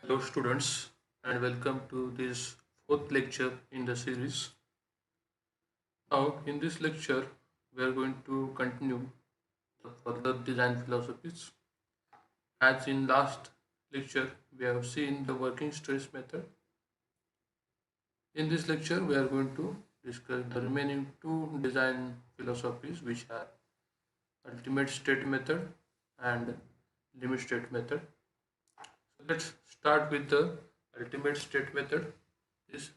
Hello, students, and welcome to this fourth lecture in the series. Now, in this lecture, we are going to continue the further design philosophies. As in last lecture, we have seen the working stress method. In this lecture, we are going to discuss the remaining two design philosophies, which are ultimate state method and limit state method. So let's start with the ultimate state method. This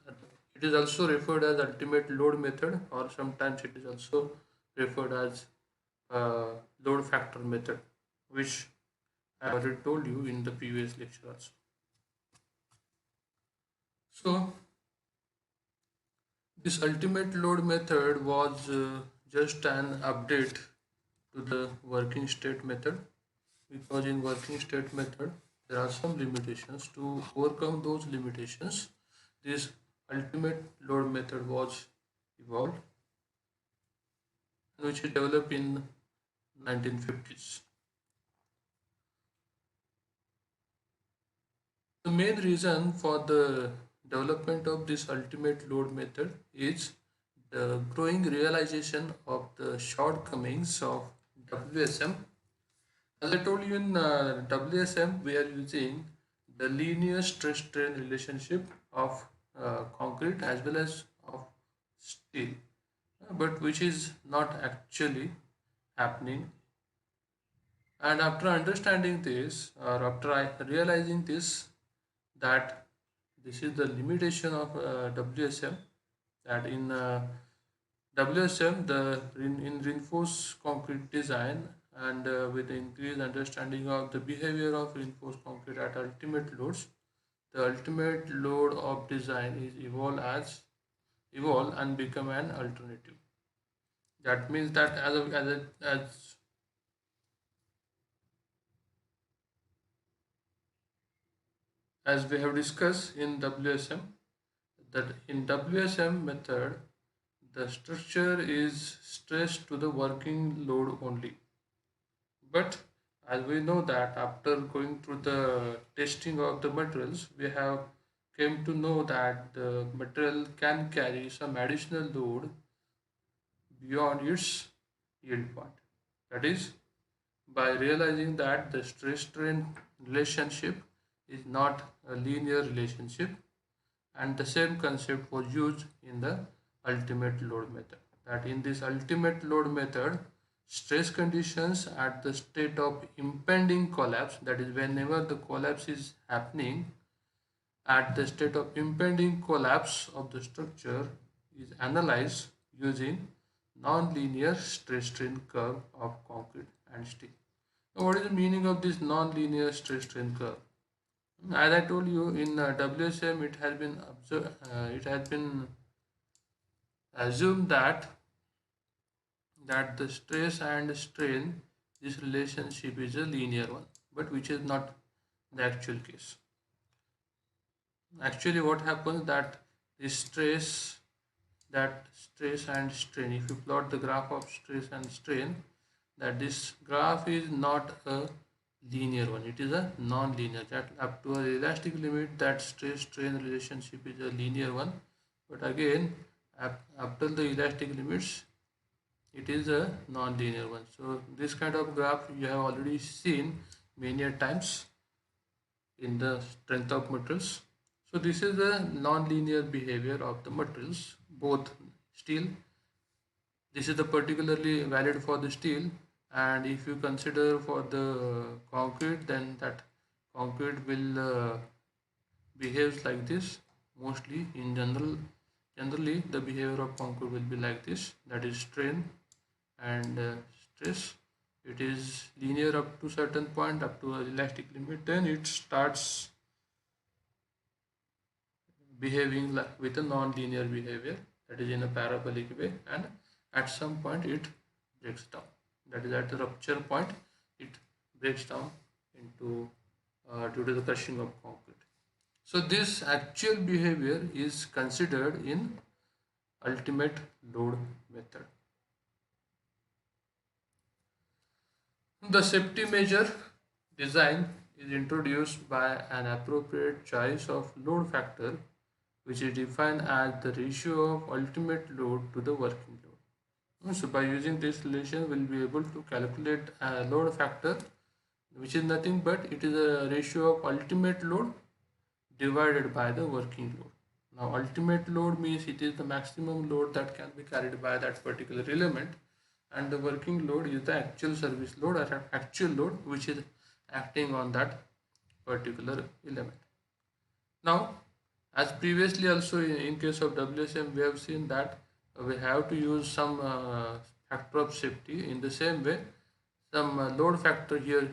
it is also referred as ultimate load method, or sometimes it is also referred as load factor method, which I already told you in the previous lecture also. So this ultimate load method was just an update to the working state method, because in working state method there are some limitations. To overcome those limitations, this ultimate load method was evolved, which is developed in 1950s. The main reason for the development of this ultimate load method is the growing realization of the shortcomings of WSM. As I told you, in WSM, we are using the linear stress strain relationship of concrete as well as of steel, but which is not actually happening. And after understanding this, or after I realizing this, that this is the limitation of WSM, that in WSM, in reinforced concrete design, and with the increased understanding of the behavior of reinforced concrete at ultimate loads, the ultimate load of design is evolve and become an alternative. That means that as we have discussed in WSM, that in WSM method, the structure is stressed to the working load only. But as we know that after going through the testing of the materials, we have came to know that the material can carry some additional load beyond its yield point. That is, by realizing that the stress strain relationship is not a linear relationship, and the same concept was used in the ultimate load method. That in this ultimate load method, stress conditions at the state of impending collapse, that is whenever the collapse is happening, at the state of impending collapse of the structure is analyzed using non-linear stress strain curve of concrete and steel. Now, what is the meaning of this non-linear stress strain curve? As I told you, in WSM, it has been assumed that the stress and strain, this relationship is a linear one, but which is not the actual case. Actually, what happens that this stress and strain, if you plot the graph of stress and strain, that this graph is not a linear one, it is a non-linear. That up to a elastic limit, that stress strain relationship is a linear one, but again after the elastic limits, it is a non-linear one. So this kind of graph you have already seen many a times in the strength of materials. So this is the non-linear behavior of the materials, both steel. This is the particularly valid for the steel, and if you consider for the concrete, then that concrete will behaves like this. Mostly in generally the behavior of concrete will be like this. That is strain and stress. It is linear up to certain point, up to a elastic limit. Then it starts behaving like with a non-linear behavior, that is in a parabolic way, and at some point it breaks down. That is at the rupture point, it breaks down into due to the crushing of concrete. So this actual behavior is considered in ultimate load method. The safety measure design is introduced by an appropriate choice of load factor, which is defined as the ratio of ultimate load to the working load. So by using this relation, we'll be able to calculate a load factor, which is nothing but it is a ratio of ultimate load divided by the working load. Now, ultimate load means it is the maximum load that can be carried by that particular element, and the working load is the actual service load or actual load which is acting on that particular element. Now, as previously also in case of WSM, we have seen that we have to use some factor of safety. In the same way, some load factor here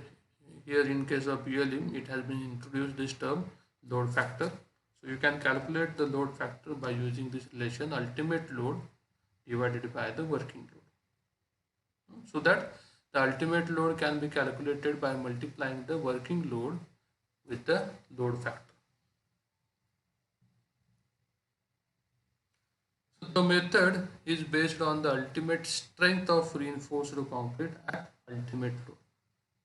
in case of ULM, it has been introduced this term load factor. So you can calculate the load factor by using this relation ultimate load divided by the working load. So that the ultimate load can be calculated by multiplying the working load with the load factor. So the method is based on the ultimate strength of reinforced concrete at ultimate load.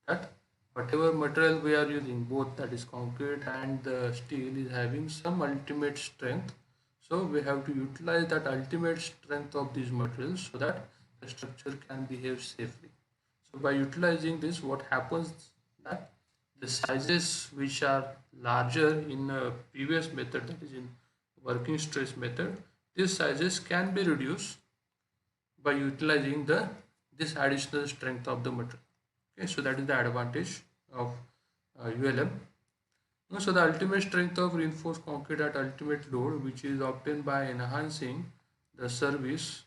That whatever material we are using, both that is concrete and the steel, is having some ultimate strength. So we have to utilize that ultimate strength of these materials so that the structure can behave safely. So by utilizing this, what happens that the sizes which are larger in a previous method, that is in working stress method, these sizes can be reduced by utilizing this additional strength of the material. Okay, so that is the advantage of ULM. So the ultimate strength of reinforced concrete at ultimate load, which is obtained by enhancing the service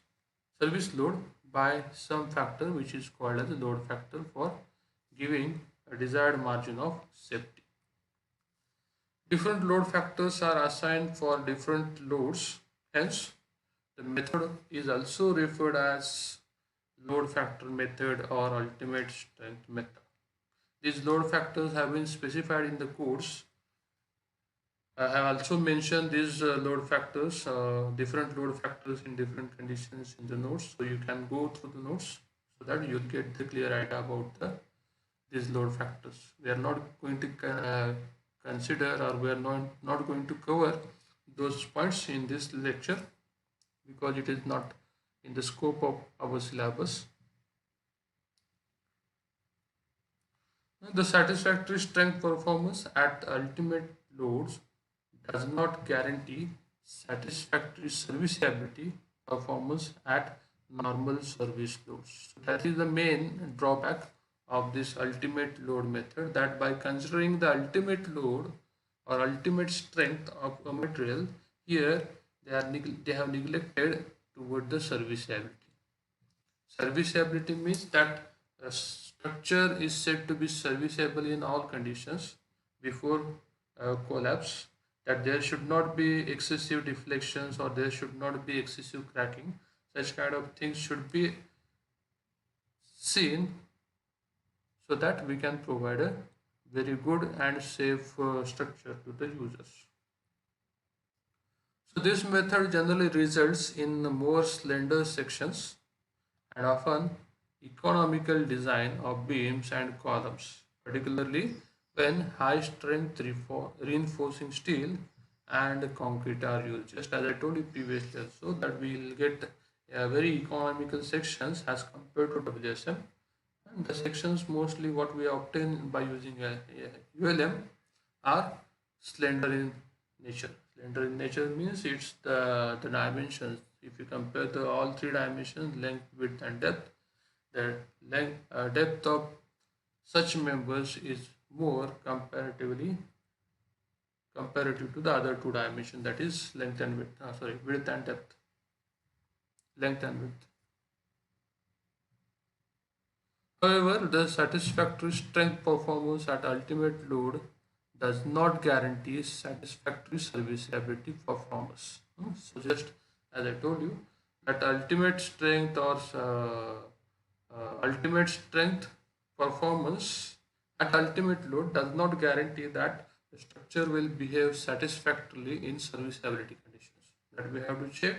load by some factor which is called as the load factor for giving a desired margin of safety. Different load factors are assigned for different loads. Hence, the method is also referred as load factor method or ultimate strength method. These load factors have been specified in the codes. I have also mentioned these load factors, different load factors in different conditions in the notes. So you can go through the notes so that you'll get the clear idea about these load factors. We are not going to consider, or we are not going to cover those points in this lecture because it is not in the scope of our syllabus. The satisfactory strength performance at ultimate loads does not guarantee satisfactory serviceability performance at normal service loads. So that is the main drawback of this ultimate load method, that by considering the ultimate load or ultimate strength of a material, here they have neglected toward the serviceability. Serviceability means that a structure is said to be serviceable in all conditions before collapse, that there should not be excessive deflections or there should not be excessive cracking. Such kind of things should be seen so that we can provide a very good and safe structure to the users. So this method generally results in more slender sections and often economical design of beams and columns, particularly when high strength reinforcing steel and concrete are used. Just as I told you previously also, that we will get very economical sections as compared to WSM. And the sections mostly what we obtain by using ULM are slender in nature. Slender in nature means it's the dimensions. If you compare the all three dimensions, length, width and depth, the depth of such members is more comparative to the other two dimensions, that is length and width, width and depth, length and width. However, the satisfactory strength performance at ultimate load does not guarantee satisfactory serviceability performance. So just as I told you, that ultimate strength or ultimate strength performance at ultimate load does not guarantee that the structure will behave satisfactorily in serviceability conditions. That we have to check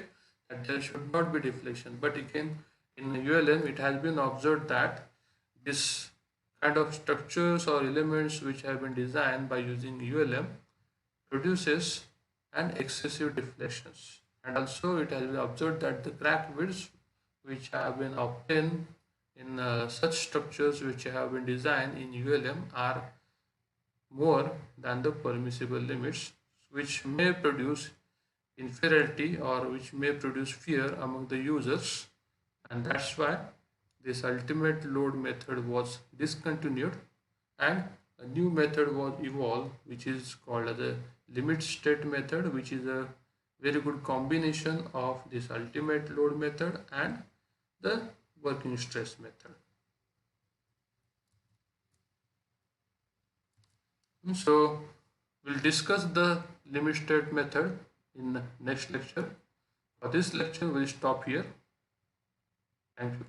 that there should not be deflection. But again, in ULM, it has been observed that this kind of structures or elements which have been designed by using ULM produces an excessive deflections. And also it has been observed that the crack widths which have been obtained in such structures which have been designed in ULM are more than the permissible limits, which may produce inferiority or which may produce fear among the users, and that's why this ultimate load method was discontinued and a new method was evolved which is called as a limit state method, which is a very good combination of this ultimate load method and the working stress method. So we'll discuss the limit state method in the next lecture. For this lecture we'll stop here. Thank you.